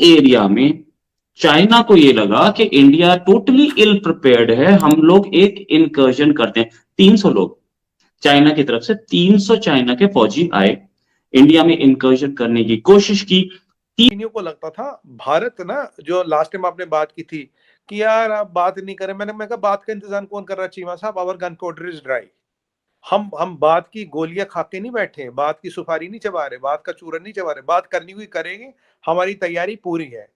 Area में China को ये लगा कि इंडिया टोटली इल प्रिपेयर्ड है, हम लोग एक इनकर्जन करते हैं। 300 लोग चाइना की तरफ से, 300 चाइना के फौजी आए, इंडिया में इनकर्जन करने की कोशिश की। चीनियों को लगता था भारत ना, जो लास्ट टाइम आपने बात की थी कि यार आप बात नहीं करें, मैं कहा बात का इंतजाम कौन कर रहा है चीमा साहब, our gunpowder is dry. हम बात की गोलियां खा के नहीं बैठे, बात की सुपारी नहीं चबा रहे, बात का चूरन नहीं चबा रहे, बात करनी हुई करेंगे, हमारी तैयारी पूरी है।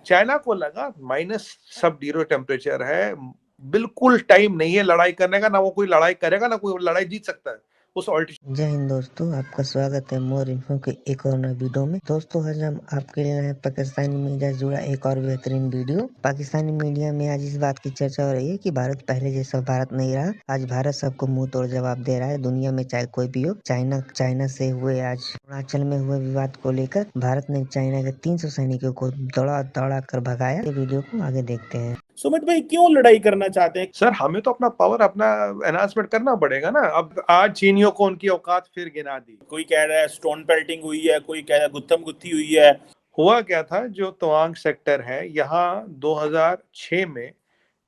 चाइना को लगा माइनस सब जीरो टेम्परेचर है, बिल्कुल टाइम नहीं है लड़ाई करने का, ना वो कोई लड़ाई करेगा ना कोई लड़ाई जीत सकता है उस ऑल्टीट्यूड। जय हिंद दोस्तों, आपका स्वागत है मोर इन्फो के एक और नए वीडियो में। दोस्तों आज हम आपके लिए हैं पाकिस्तानी मीडिया से जुड़ा एक और बेहतरीन वीडियो। पाकिस्तानी मीडिया में आज इस बात की चर्चा हो रही है कि भारत पहले जैसा भारत नहीं रहा। आज भारत सबको मुंह तोड़ जवाब दे रहा है, दुनिया में चाहे कोई भी हो। चाइना से हुए आज अरुणाचल में हुए विवाद को लेकर भारत ने चाइना के 300 सैनिकों को दौड़ा कर भगाया। ये वीडियो को आगे देखते हैं। सुमित भाई क्यों लड़ाई करना चाहते हैं? सर हमें तो अपना पावर अपना एनहांसमेंट करना पड़ेगा ना। अब आज चीनियों को उनकी औकात फिर गिना दी। कोई कह रहा है स्टोन पेल्टिंग हुई है, कोई कह रहा है गुत्थम गुत्थी हुई है। हुआ क्या था, जो तवांग सेक्टर है यहाँ 2006 में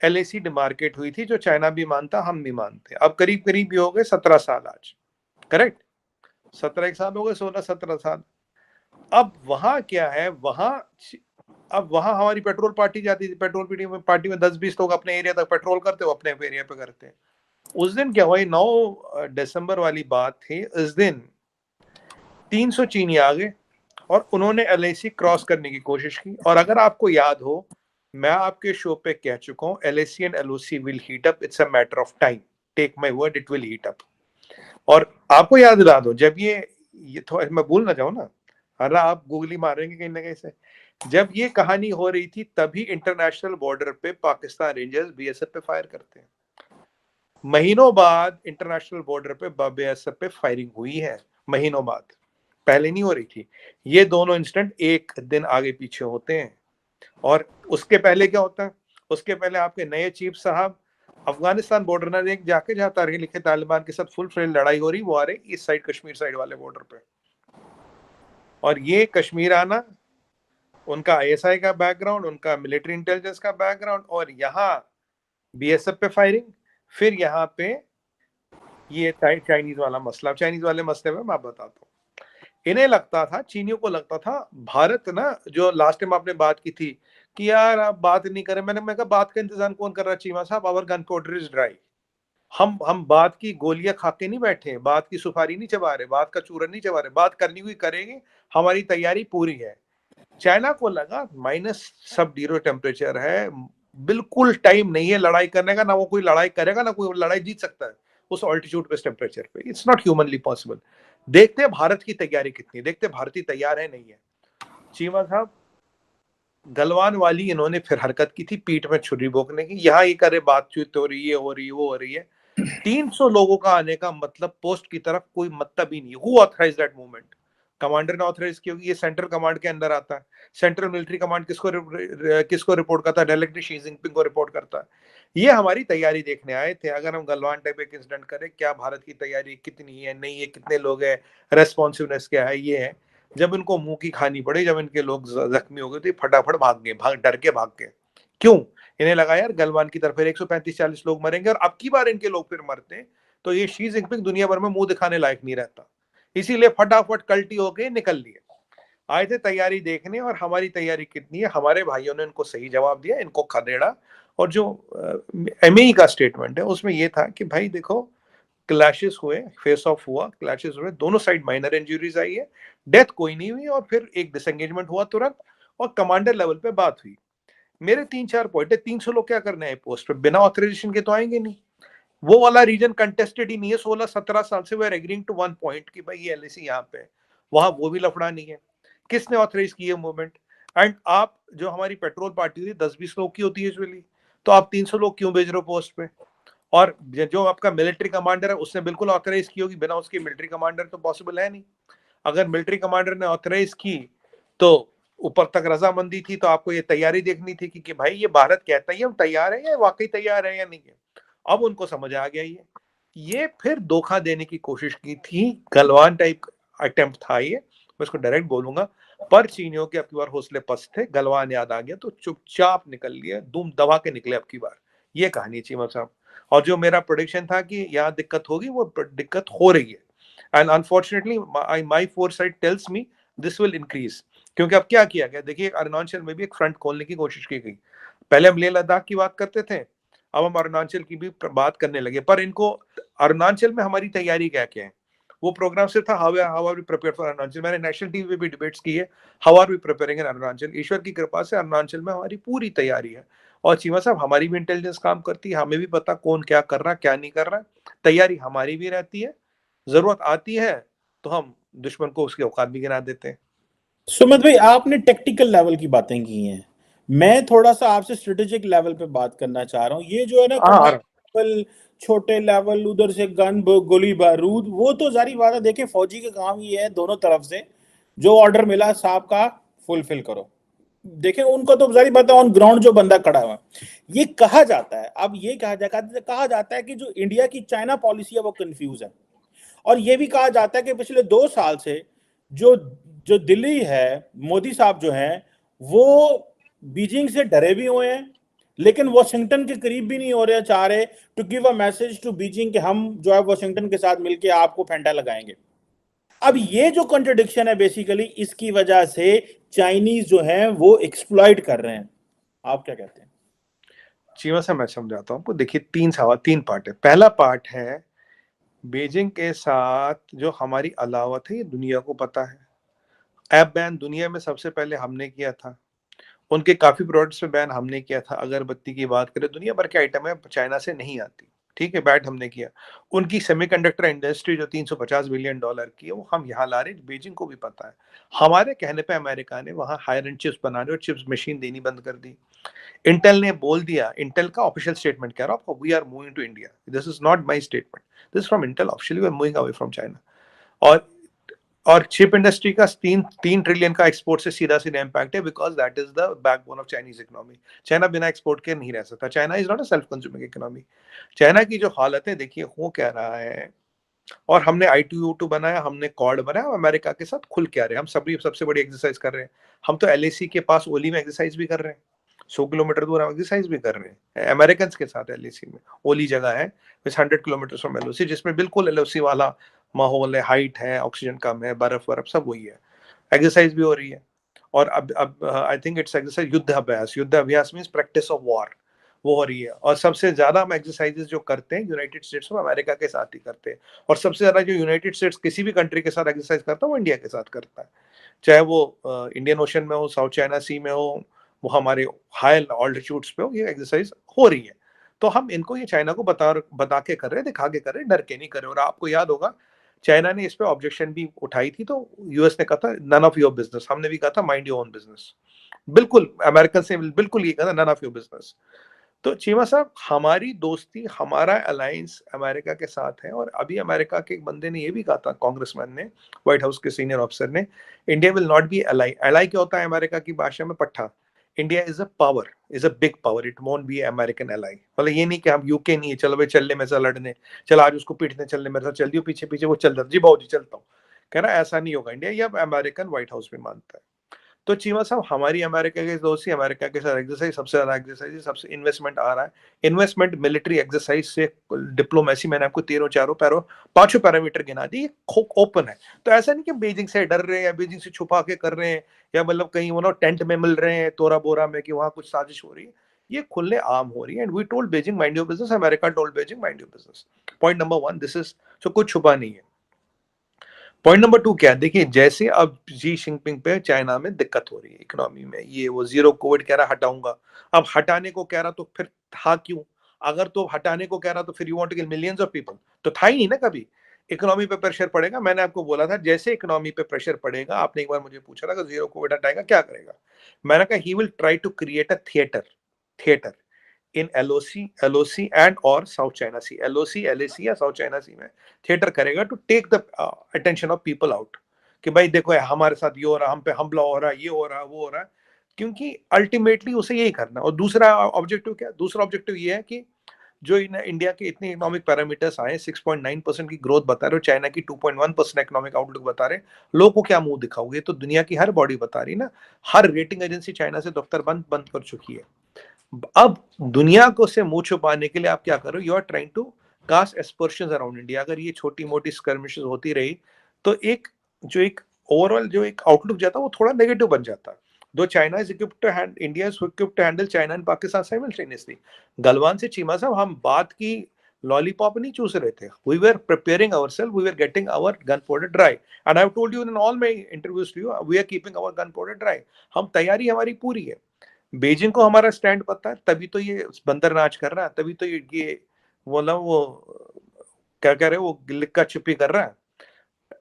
LAC डिमार्केट हुई थी, जो चाइना भी मानता हम भी मानते। अब करीब करीब हो गए 17 साल आज, करेक्ट 17 साल हो गए, 16-17 साल। अब वहां क्या है, अब वहां हमारी पेट्रोल पार्टी जाती थी, पेट्रोल पार्टी में 10-20 लोग अपने एरिया तक पेट्रोल करते हो, अपने एरिया पे करते हैं। उस दिन क्या हुआ, 9 दिसंबर वाली बात थी। इस दिन 300 चीनी आ गए और उन्होंने LAC क्रॉस करने की कोशिश की। और अगर आपको याद हो, मैं आपके शो पे कह चुका हूं, LAC and LOC will heat up, it's a matter of time, take my word, it will heat up. और आपको याद दिला दो, जब ये थोड़ा मैं भूल ना जाऊं ना, अरे आप गूगली मारेंगे कहीं ना कहीं से, जब ये कहानी हो रही थी तभी इंटरनेशनल बॉर्डर पे पाकिस्तान रेंजर्स BSF पे फायर करते हैं। महीनों बाद इंटरनेशनल बॉर्डर पे BSF पे फायरिंग हुई है, महीनों बाद, पहले नहीं हो रही थी। ये दोनों इंसिडेंट एक दिन आगे पीछे होते हैं। और उसके पहले क्या होता है, उसके पहले आपके नए चीफ साहब अफगानिस्तान बॉर्डर ना देख जाके, जहां तारीख लिखे तालिबान के साथ फुल फ्लेज लड़ाई हो रही, वो आ रही इस साइड कश्मीर साइड वाले बॉर्डर पे। और ये कश्मीर आना, उनका ISI का बैकग्राउंड, उनका मिलिट्री इंटेलिजेंस का बैकग्राउंड, और यहाँ BSF पे फायरिंग, फिर यहाँ पे ये चाइनीज वाला मसला। चाइनीज वाले मसले में मैं बताता हूँ। इन्हें लगता था, चीनियों को लगता था भारत ना, जो लास्ट टाइम आपने बात की थी कि यार आप बात नहीं करें, मैं कहा बात का इंतजाम कौन कर रहा है चीमा साहब, our gunpowder is dry. हम बात की गोलियां खा के नहीं बैठे, बात की सुपारी नहीं चबा रहे, बात का चूरन नहीं चबा रहे, बात करनी हुई करेंगे, हमारी तैयारी पूरी है। चाइना को लगा माइनस सब जीरो टेम्परेचर है, बिल्कुल टाइम नहीं है लड़ाई करने का, ना वो कोई लड़ाई करेगा ना कोई लड़ाई जीत सकता है उस ऑल्टीट्यूड पे, टेम्परेचर पे। It's not humanly possible. देखते हैं भारत की तैयारी कितनी है, देखते हैं भारतीय तैयार है नहीं है। चीमा साहब गलवान वाली इन्होंने फिर हरकत की थी, पीठ में छुरी भोंकने की। यहाँ ये करे बातचीत हो रही है, हो रही है, वो हो रही है। 300 लोगों का आने का मतलब पोस्ट की तरफ कोई मतलब ही नहीं। Who authorise that movement? Commander ने ऑथराइज किया, ये सेंट्रल कमांड के अंदर आता है। सेंट्रल मिलिट्री कमांड किसको रिपोर्ट करता है? डायरेक्टली शी जिनपिंग को रिपोर्ट करता है। ये हमारी तैयारी देखने आए थे। अगर हम गलवान टाइप एक इंसिडेंट करें, क्या भारत की तैयारी कितनी है, नहीं है, कितने लोग हैं, रेस्पॉन्सिवनेस क्या है, ये है। जब इनको मुंह की खानी पड़ी, जब इनके लोग जख्मी हो गए, तो फटाफट भाग गए, डर के भाग गए। क्यों? इन्हें लगा यार गलवान की तरफ 135-40 लोग मरेंगे, और अब की बार इनके लोग फिर मरते हैं तो ये शी जिनपिंग दुनिया भर में मुंह दिखाने लायक नहीं रहता। इसीलिए फटाफट कल्टी होके निकल लिए। आए थे तैयारी देखने, और हमारी तैयारी कितनी है, हमारे भाइयों ने इनको सही जवाब दिया, इनको खदेड़ा। और जो MAE का स्टेटमेंट है उसमें यह था कि भाई देखो, क्लैशेस हुए, फेस ऑफ हुआ, क्लैशेस हुए, दोनों साइड माइनर इंजरीज आई है, डेथ कोई नहीं हुई, और फिर एक डिसएंगेजमेंट हुआ तुरंत, और कमांडर लेवल पे बात हुई। मेरे 3-4 पॉइंट है। 300 लोग क्या करने हैं पोस्ट पे? बिना ऑथराइजेशन के तो आएंगे नहीं। वो वाला रीजन कंटेस्टेड ही नहीं है। 16-17 साल से we are agreeing to one point कि भाई ये LAC यहाँ पे है, वहां वो भी लफड़ा नहीं है। किसने ऑथराइज की है मूवमेंट? एंड आप जो हमारी पेट्रोल पार्टी थी 10-20 लोग की होती है यूजुअली, तो आप 300 लोग क्यों भेज रहे हो पोस्ट पे? और जो आपका मिलिट्री कमांडर है उसने बिल्कुल ऑथराइज की होगी, बिना उसके मिलिट्री कमांडर तो पॉसिबल है नहीं। अगर मिलिट्री कमांडर ने ऑथराइज की तो ऊपर तक रजामंदी थी, तो आपको ये तैयारी देखनी थी कि भाई ये भारत कहता है हम तैयार है, या वाकई तैयार है या नहीं है। अब उनको समझ आ गया ये फिर धोखा देने की कोशिश की थी, गलवान टाइप अटेम्प्ट था ये, मैं इसको डायरेक्ट बोलूंगा। पर चीनियों के अब की बार हौसले पस्त थे, गलवान याद आ गया तो चुपचाप निकल लिए, दुम दबा के निकले अब की बार। ये कहानी है चीमा साहब। और जो मेरा प्रोडिक्शन था कि यहाँ दिक्कत होगी, वो दिक्कत हो रही है। And unfortunately my foresight tells me this will increase. क्योंकि अब क्या किया गया, देखिए अरुणाचल में भी एक फ्रंट खोलने की कोशिश की गई। पहले हम लेह लद्दाख की बात करते थे, अब हम अरुणाचल की भी बात करने लगे। पर इनको अरुणाचल में हमारी तैयारी क्या क्या है, वो प्रोग्राम सिर्फ था how are we prepare for Arunachal. मैंने नेशनल टीवी पे भी डिबेट्स की है, how are we preparing in Arunachal. ईश्वर की कृपा से अरुणाचल में हमारी पूरी तैयारी है। और चीमा साहब, हमारी भी इंटेलिजेंस काम करती है, हमें भी पता कौन क्या कर रहा है क्या नहीं कर रहा है। तैयारी हमारी भी रहती है, जरूरत आती है तो हम दुश्मन को उसके औकात भी गिरा देते हैं। सुमित भाई, आपने टेक्टिकल लेवल की बातें की हैं, मैं थोड़ा सा आपसे स्ट्रेटेजिक लेवल पे बात करना चाह रहा हूँ। ये जो है ना हाँ कमांड लेवल, छोटे लेवल, उधर से गन गोली बारूद, वो तो जारी बात है। देखें, फौजी का काम ये है दोनों तरफ से जो ऑर्डर मिला साहब का फुलफिल करो। देखें, उनको तो जारी बात है, ऑन ग्राउंड जो बंदा खड़ा हुआ। ये कहा जाता है, अब ये कहा जाता है कि जो इंडिया की चाइना पॉलिसी है वो कंफ्यूज है। और ये भी कहा जाता है कि पिछले 2 साल से जो जो दिल्ली है, मोदी साहब जो हैं, वो बीजिंग से डरे भी हुए हैं, लेकिन वॉशिंगटन के करीब भी नहीं हो रहे, चाह रहे to give a message to Beijing कि हम जो है वॉशिंगटन के साथ मिलकर आपको फेंटा लगाएंगे। अब ये जो कंट्रडिक्शन है, बेसिकली इसकी वजह से चाइनीज जो है वो एक्सप्लॉइट कर रहे हैं। आप क्या कहते हैं? चीमा से मैं समझाता हूँ आपको। देखिए, 3 पार्ट है। पहला पार्ट है बीजिंग के साथ जो हमारी अलावत है, ये दुनिया को पता है। ऐप बैन दुनिया में सबसे पहले हमने किया था, उनके काफी प्रोडक्ट्स पे बैन हमने किया था। अगरबत्ती की बात करें, दुनिया भर के आइटम है चाइना से नहीं आती, ठीक है, बैट हमने किया। उनकी सेमीकंडक्टर इंडस्ट्री जो 350 बिलियन डॉलर की है, वो हम यहाँ ला रहे, बीजिंग को भी पता है। हमारे कहने पे अमेरिका ने वहाँ हायर एंड चिप्स बनाने और चिप्स मशीन देनी बंद कर दी। इंटेल ने बोल दिया, इंटेल का ऑफिशियल स्टेटमेंट कह रहा हूँ आपको, we are moving to India. This is not my statement, this from Intel officially, we are moving away from China. और चिप इंडस्ट्री का 3 ट्रिलियन का एक्सपोर्ट से सीधा सीधा इम्पैक्ट है, because that is the backbone of Chinese economy. China बिना export के नहीं रह सकता। China is not a self consuming economy. China की जो हालत है, देखिए वो कह रहा है, और हमने I2U2 बनाया, हमने कॉर्ड बनाया, हम अमेरिका के साथ खुल के आ रहे हैं। हम सभी सबसे बड़ी एक्सरसाइज कर रहे हैं। हम तो LAC के पास ओली में एक्सरसाइज भी कर रहे हैं, 100 किलोमीटर दूर हम एक्सरसाइज भी कर रहे हैं अमेरिकन के साथ। LAC में ओली जगह है 100 किलोमीटर फ्रॉम LOC, जिसमें बिल्कुल LOC वाला माहौल है, हाइट है, ऑक्सीजन कम है, बर्फ बर्फ सब वही है। एक्सरसाइज भी हो रही है। और अब आई थिंक इट्स एक्सरसाइज युद्ध अभ्यास। युद्ध अभ्यास मीन्स प्रैक्टिस ऑफ वॉर, वो हो रही है। और सबसे ज्यादा हम एक्सरसाइजेस जो करते हैं यूनाइटेड स्टेट्स में, अमेरिका के साथ ही करते हैं। और सबसे ज्यादा जो यूनाइटेड स्टेट्स किसी भी कंट्री के साथ एक्सरसाइज करता है, वो इंडिया के साथ करता है। चाहे वो इंडियन ओशन में हो, साउथ चाइना सी में हो, वो हमारे हाई ऑल्टीट्यूड्स पे हो, ये एक्सरसाइज हो रही है। तो हम इनको ये चाइना को बता के कर रहे हैं, दिखा के कर रहे हैं, डर के नहीं कर रहे। और आपको याद होगा, चाइना ने इस पे ऑब्जेक्शन भी उठाई थी, तो यूएस ने कहा था नन ऑफ योर बिजनेस। हमने भी कहा था माइंड योर ओन बिजनेस। बिल्कुल अमेरिकन से बिल्कुल ये कहा था, नन ऑफ योर बिजनेस। तो चीमा साहब, हमारी दोस्ती, हमारा अलायंस अमेरिका के साथ है। और अभी अमेरिका के एक बंदे ने ये भी कहा था, कांग्रेसमैन ने, व्हाइट हाउस के सीनियर ऑफिसर ने, India will not be ally. Ally क्या होता है अमेरिका की भाषा में? पट्टा। India is a power, is a big power, it won't be American ally. मतलब ये नहीं कि हम यूके नहीं है, चलो भाई चल ले मेरे साथ लड़ने, चल आज उसको पीटने चल ले मेरे साथ, चल दियो पीछे पीछे वो चल रहा जी बाबू जी चलता हूँ, कह रहा ऐसा नहीं होगा। इंडिया ये अमेरिकन व्हाइट हाउस भी मानता है। तो चीमा साहब, हमारी अमेरिका के दोस्ती, अमेरिका के साथ एक्सरसाइज, सबसे ज्यादा एक्सरसाइज, सबसे इन्वेस्टमेंट आ रहा है। इन्वेस्टमेंट मिलिट्री एक्सरसाइज से डिप्लोमेसी, मैंने आपको चारों पैरों 5 पैरामीटर गिना दी, ये ओपन है। तो ऐसा नहीं कि बीजिंग से डर रहे हैं या बीजिंग से छुपा के कर रहे हैं, या मतलब कहीं वो ना टेंट में मिल रहे हैं तोरा बोरा में कि वहां कुछ साजिश हो रही है। ये खुले आम हो रही है। And we told Beijing mind your business, America told Beijing mind your business. Point number 1, this is, तो कुछ छुपा नहीं है। पॉइंट नंबर 2 क्या है? देखिए, जैसे अब जी जिनपिंग पे चाइना में दिक्कत हो रही है इकोनॉमी में, ये वो जीरो कोविड कह रहा हटाऊंगा। अब हटाने को कह रहा तो फिर था क्यों? अगर तो हटाने को कह रहा तो फिर you want to kill millions of people, तो था ही नहीं ना कभी। इकोनॉमी पे प्रेशर पड़ेगा, मैंने आपको बोला था, जैसे इकोनॉमी पे प्रेशर पड़ेगा, आपने एक बार मुझे पूछा था कि जीरो कोविड हटाएगा क्या करेगा, मैंने कहा he will try to create a theatre in LOC and और south China sea, LOC LAC या साउथ चाइना सी में थिएटर करेगा to take the attention of people out, कि भाई देखो हमारे साथ ये हो रहा, हम पे हमला हो रहा है, ये हो रहा है, वो हो रहा है। क्योंकि अल्टीमेटली उसे यही करना है। और दूसरा ऑब्जेक्टिव क्या है? दूसरा ऑब्जेक्टिव ये है कि जो इंडिया के इतने इकोनॉमिक पैरामीटर्स आए, 6.9% की ग्रोथ बता रहे हो, चाइना की 2.1% इकोनॉमिक आउटलुक बता रहे, लोगों को क्या मुंह दिखाओगे? तो दुनिया की हर बॉडी बता रही ना, हर रेटिंग एजेंसी चाइना से दफ्तर बंद बंद कर चुकी है। अब दुनिया को से मुंह छुपाने के लिए आप क्या करो, you are trying to cast aspersions around India. अगर ये छोटी मोटी स्कर्मिशेस होती रही तो एक ओवरऑल जो एक आउटलुक जाता वो थोड़ा नेगेटिव बन जाता। दो China is equipped to hand India is equipped to handle China and Pakistan simultaneously. Galwan से चीमा साहब हम बात की लॉलीपॉप नहीं चूस रहे थे, we were preparing ourself, we were getting our gunpowder dry, and I have told you in all my interviews to you, we are keeping our gunpowder dry. हम तैयारी हमारी पूरी है। बीजिंग को हमारा स्टैंड पता है, तभी तो ये बंदर नाच कर रहा है, तभी तो ये बोला वो क्या कह रहे वो लिक्का छिपी कर रहा है।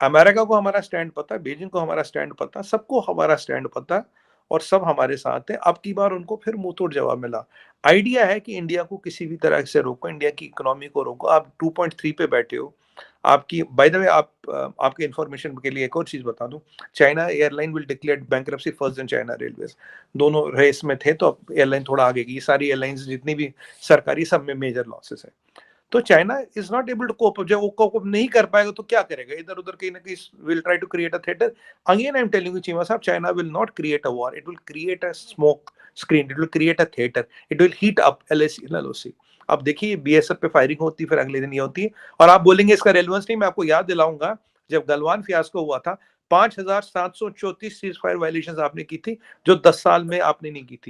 अमेरिका को हमारा स्टैंड पता है, बीजिंग को हमारा स्टैंड पता है, सबको हमारा स्टैंड पता है और सब हमारे साथ है। अब की बार उनको फिर मुंह तोड़ जवाब मिला। आइडिया है कि इंडिया को किसी भी तरह से रोको, इंडिया की इकोनॉमी को रोको। आप 2.3 पे बैठे हो, आपकी बाय द वे आपके इंफॉर्मेशन के लिए एक और चीज बता दूं, China airline will declare bankruptcy first then China railways. दोनों रेस में थे तो अब एयरलाइन थोड़ा आगे की, सारी एयरलाइंस जितनी भी सरकारी सब में मेजर लॉसेस है। तो China is not able to cope. जब वो कोप नहीं कर पाएगा तो क्या करेगा? इधर उधर कहीं ना कहीं will try to create a theatre. Again I am telling you Cheema साहब, China will not create a war, it will create a smoke screen, it will create a theatre, it will heat up LAC LOC. अब देखिए BSF पे firing होती, फिर अगले दिन ये होती है, और आप बोलेंगे इसका रेलेवेंस नहीं। मैं आपको याद दिलाऊंगा, जब गलवान फियास्को हुआ था 5,734 सीज फायर वायलेशन आपने की थी, जो 10 साल में आपने नहीं की थी।